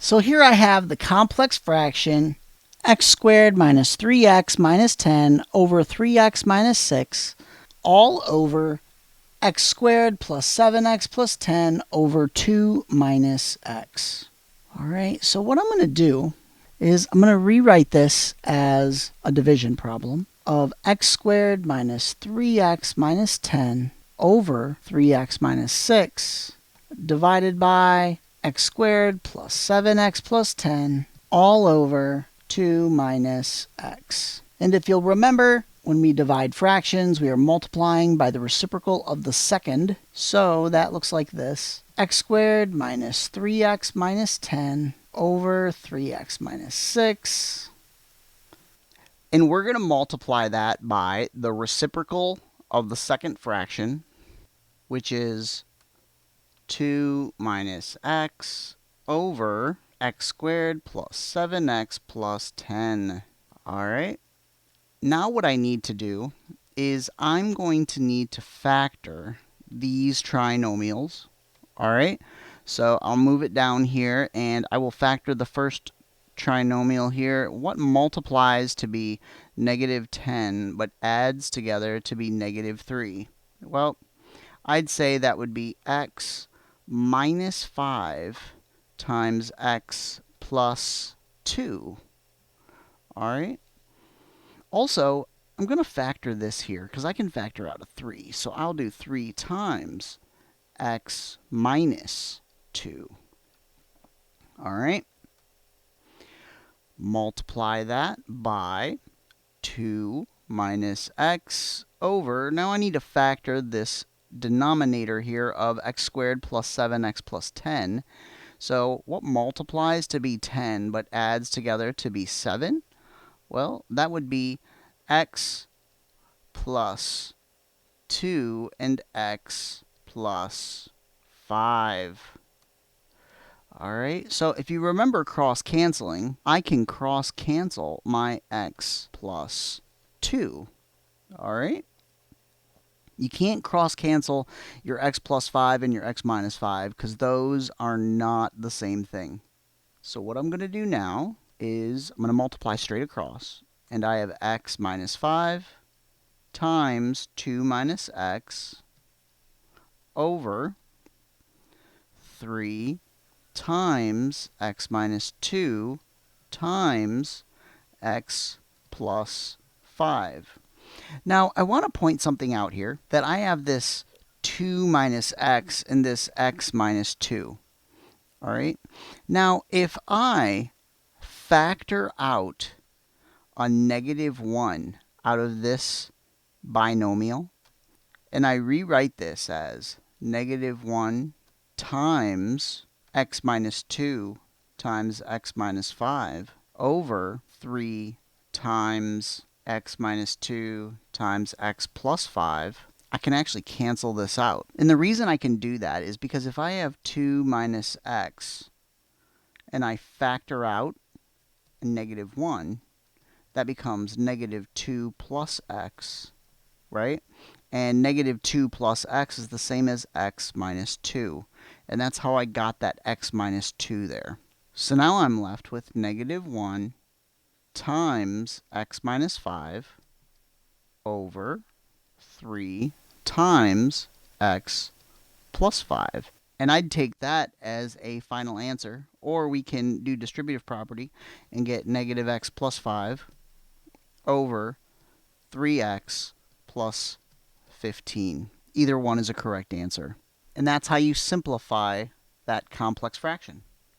So here I have the complex fraction x squared minus 3x minus 10 over 3x minus 6 all over x squared plus 7x plus 10 over 2 minus x. All right, so what I'm going to do is I'm going to rewrite this as a division problem of x squared minus 3x minus 10 over 3x minus 6 divided by x squared plus 7x plus 10 all over 2 minus x. And if you'll remember, when we divide fractions, we are multiplying by the reciprocal of the second. So that looks like this. X squared minus 3x minus 10 over 3x minus 6. And we're going to multiply that by the reciprocal of the second fraction, which is 2 minus x over x squared plus 7x plus 10. All right. Now what I need to do is I'm going to need to factor these trinomials. All right. So I'll move it down here, and I will factor the first trinomial here. What multiplies to be negative 10 but adds together to be negative 3? Well, I'd say that would be x minus 5 times x plus 2. All right. Also, I'm going to factor this here because I can factor out a 3. So I'll do 3 times x minus 2. All right. Multiply that by 2 minus x over. Now I need to factor this denominator here of x squared plus 7x plus 10. So what multiplies to be 10 but adds together to be 7? Well, that would be x plus 2 and x plus 5. All right, so if you remember cross-canceling, I can cross-cancel my x plus 2. All right? You can't cross-cancel your x plus 5 and your x minus 5 because those are not the same thing. So what I'm going to do now is I'm going to multiply straight across, and I have x minus 5 times 2 minus x over 3 times x minus 2 times x plus 5. Now, I want to point something out here, that I have this 2 minus x and this x minus 2. All right? Now, if I factor out a negative 1 out of this binomial, and I rewrite this as negative 1 times x minus 2 times x minus 5 over 3 times x minus 2 times x plus 5, I can actually cancel this out. And the reason I can do that is because if I have 2 minus x and I factor out a negative 1, that becomes negative 2 plus x, right? And negative 2 plus x is the same as x minus 2. And that's how I got that x minus 2 there. So now I'm left with negative 1 times x minus 5 over 3 times x plus 5. And I'd take that as a final answer. Or we can do distributive property and get negative x plus 5 over 3x plus 15. Either one is a correct answer. And that's how you simplify that complex fraction.